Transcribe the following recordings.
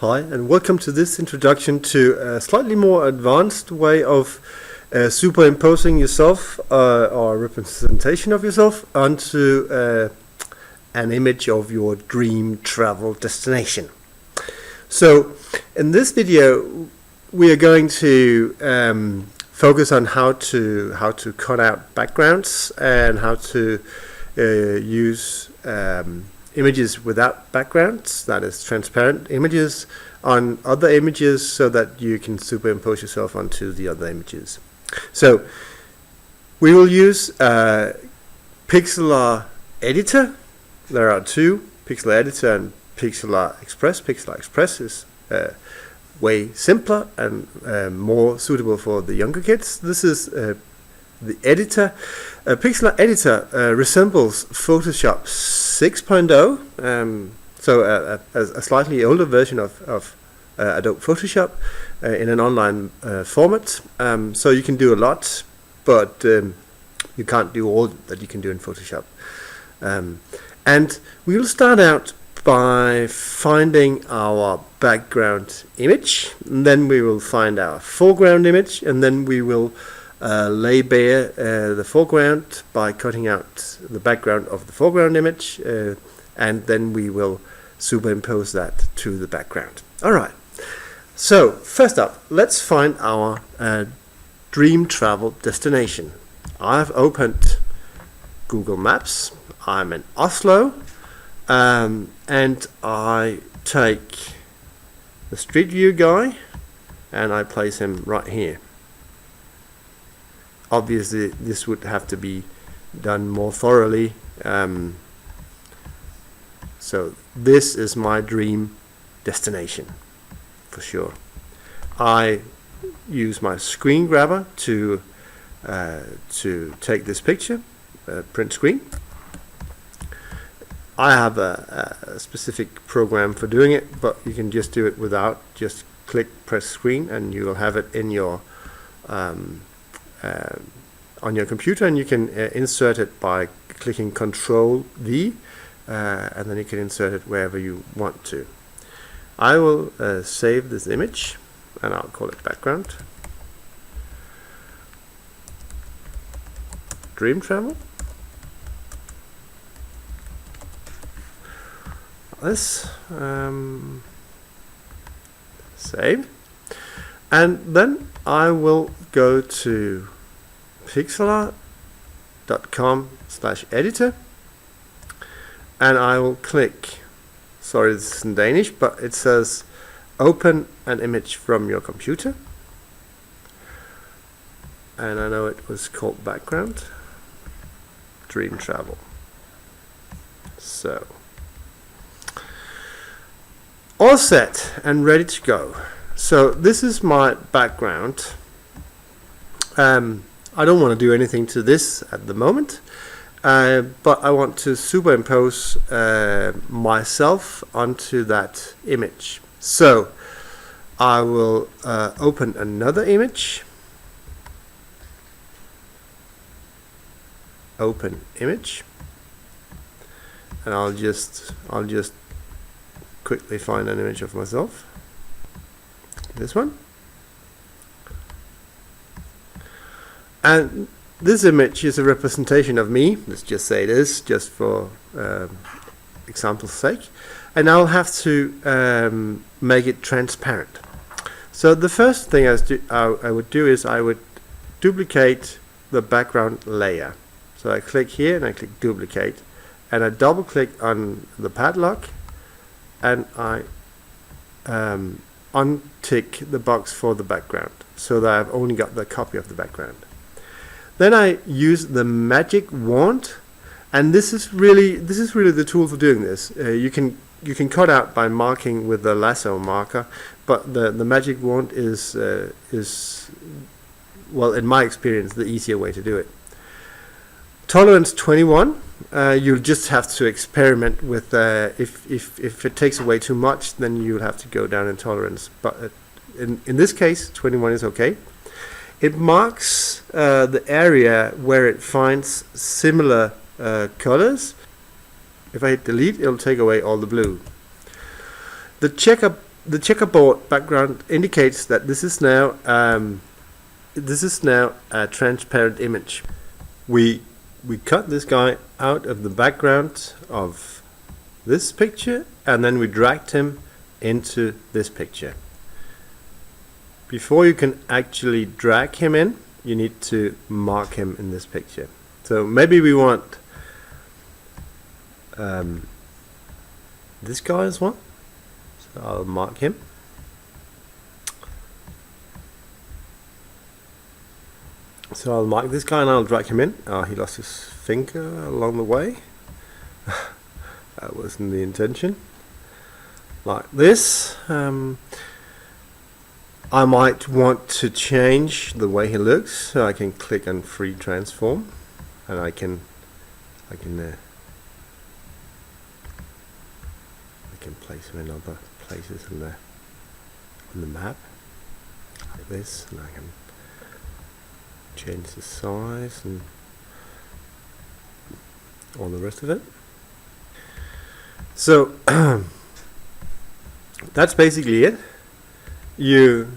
Hi, and welcome to this introduction to a slightly more advanced way of superimposing yourself or representation of yourself onto an image of your dream travel destination. So in this video we are going to focus on how to cut out backgrounds and how to use images without backgrounds, that is transparent images, on other images so that you can superimpose yourself onto the other images. So we will use Pixlr Editor. There are two, Pixlr Editor and Pixlr Express. Pixlr Express is way simpler and more suitable for the younger kids. This is the editor. Pixlr Editor resembles Photoshop 6.0, so a slightly older version of Adobe Photoshop in an online format. So you can do a lot, but you can't do all that you can do in Photoshop. And we will start out by finding our background image, and then we will find our foreground image, and then we will lay bare the foreground by cutting out the background of the foreground image, and then we will superimpose that to the background. Alright, so first up, let's find our dream travel destination. I've opened Google Maps. I'm in Oslo, and I take the Street View guy and I place him right here. Obviously this would have to be done more thoroughly, so this is my dream destination for sure. I use my screen grabber to take this picture, print screen. I have a specific program for doing it, but you can just do it without. Just press screen, and you will have it in your on your computer, and you can insert it by clicking Control V, and then you can insert it wherever you want to. I will save this image, and I'll call it background. Dream travel. This save, and then I will go to pixlr.com/editor, and I will click, sorry this is in Danish, but it says open an image from your computer, and I know it was called background dream travel. So all set and ready to go. So this is my background. I don't want to do anything to this at the moment, but I want to superimpose myself onto that image. So I will open another image. Open image, and I'll just quickly find an image of myself. This one. And this image is a representation of me. Let's just say it is, just for example's sake. And I'll have to make it transparent. So the first thing I would do is I would duplicate the background layer. So I click here and I click duplicate, and I double click on the padlock, and I untick the box for the background so that I've only got the copy of the background. Then I use the magic wand, and this is really the tool for doing this. You can cut out by marking with the lasso marker, but the magic wand is well, in my experience, the easier way to do it. Tolerance 21. You'll just have to experiment with if it takes away too much, then you'll have to go down in tolerance, but in this case 21 is okay. It marks the area where it finds similar colors. If I hit delete, it'll take away all the blue. The checker the checkerboard background indicates that this is now a transparent image. We cut this guy out of the background of this picture, and then we dragged him into this picture. Before you can actually drag him in, you need to mark him in this picture. So maybe we want this guy as well. So I'll mark him. So I'll mark this guy and I'll drag him in. He lost his finger along the way. That wasn't the intention. Like this. I might want to change the way he looks, so I can click on Free Transform, and I can place him in other places in the map, like this, and I can change the size and all the rest of it. So that's basically it. You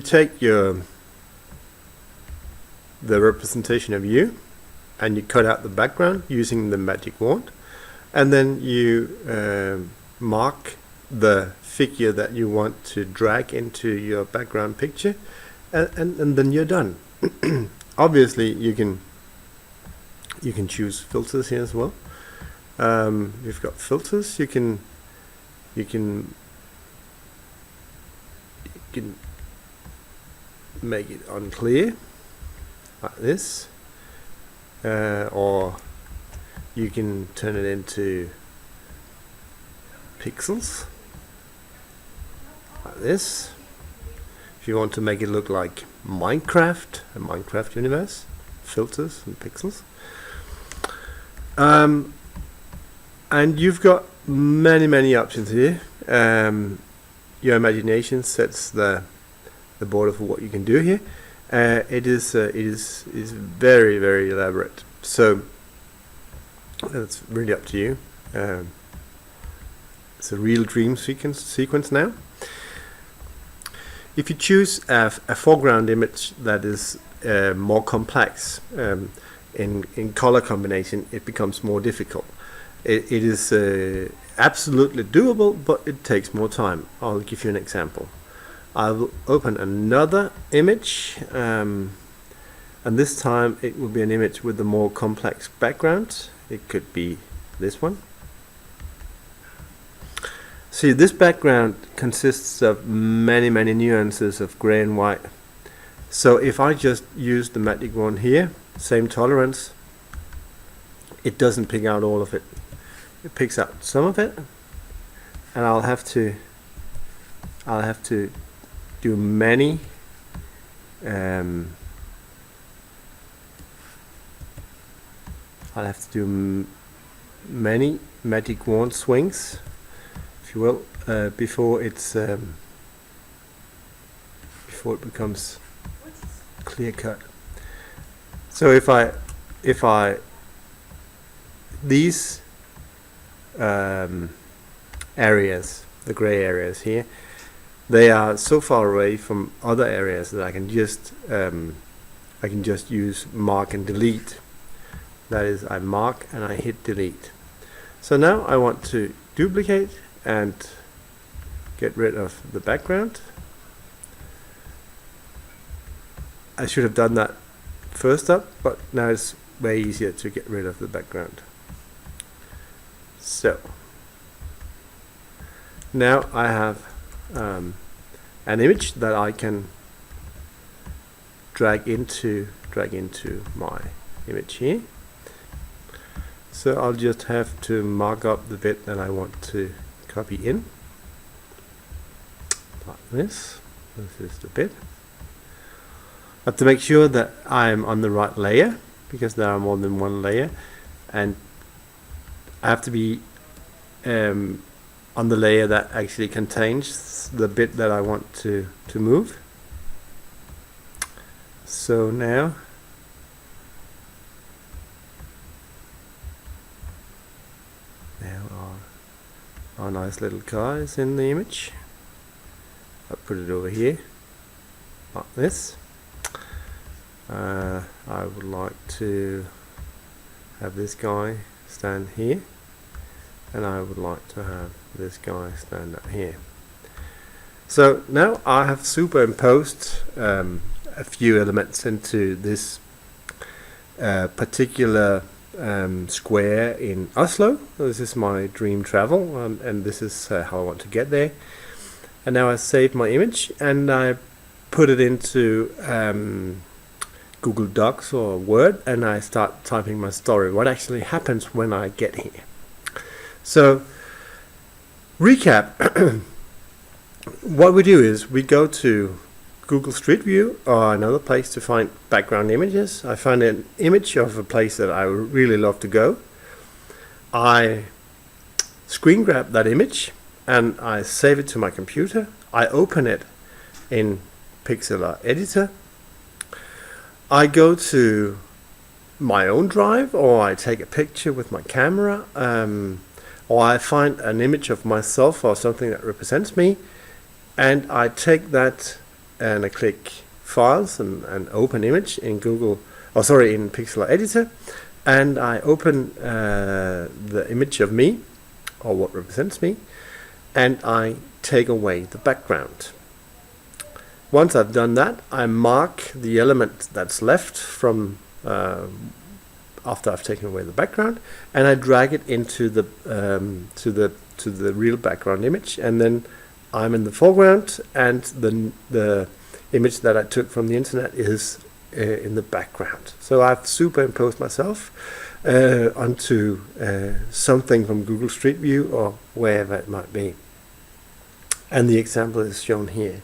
take the representation of you, and you cut out the background using the magic wand, and then you mark the figure that you want to drag into your background picture, and then you're done. Obviously you can choose filters here as well. You've got filters. You can make it unclear like this, or you can turn it into pixels like this. If you want to make it look like Minecraft, a Minecraft universe, filters and pixels. And you've got many options here. Your imagination sets the border for what you can do here. It is very elaborate. So that's really up to you. It's a real dream sequence now. If you choose a foreground image that is more complex in color combination, it becomes more difficult. It is absolutely doable, but it takes more time. I'll give you an example. I will open another image, and this time it will be an image with a more complex background. It could be this one. See, this background consists of many nuances of gray and white. So if I just use the magic wand here, same tolerance, it doesn't pick out all of it. It picks out some of it, and I'll have to do many many magic wand swings, if you will, before it becomes clear cut. So if I these areas, the gray areas here, they are so far away from other areas that I can just use mark and delete. That is, I mark and I hit delete. So now I want to duplicate and get rid of the background. I should have done that first up, but now it's way easier to get rid of the background. So now I have an image that I can drag into my image here. So I'll just have to mark up the bit that I want to copy in, like this. This is the bit. I have to make sure that I'm on the right layer, because there are more than one layer, and I have to be on the layer that actually contains the bit that I want to move. So now our nice little car is in the image. I put it over here like this. I would like to have this guy stand here, and I would like to have this guy stand up here. So now I have superimposed a few elements into this particular square in Oslo. This is my dream travel, and this is how I want to get there. And now I save my image and I put it into Google Docs or Word, and I start typing my story. What actually happens when I get here? So, recap. What we do is we go to Google Street View or another place to find background images. I find an image of a place that I would really love to go. I screen grab that image and I save it to my computer. I open it in Pixlr Editor. I go to my own drive, or I take a picture with my camera, or I find an image of myself or something that represents me, and I take that and I click Files and Open Image in in Pixlr Editor, and I open the image of me, or what represents me, and I take away the background. Once I've done that, I mark the element that's left from after I've taken away the background, and I drag it into the to the real background image, and then I'm in the foreground, and the image that I took from the internet is in the background. So I've superimposed myself onto something from Google Street View or wherever it might be. And the example is shown here.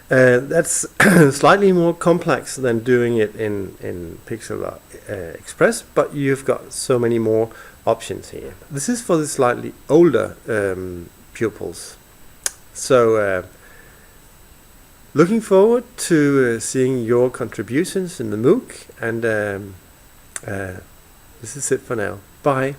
That's slightly more complex than doing it in Pixlr Express, but you've got so many more options here. This is for the slightly older pupils. So looking forward to seeing your contributions in the MOOC, and this is it for now. Bye.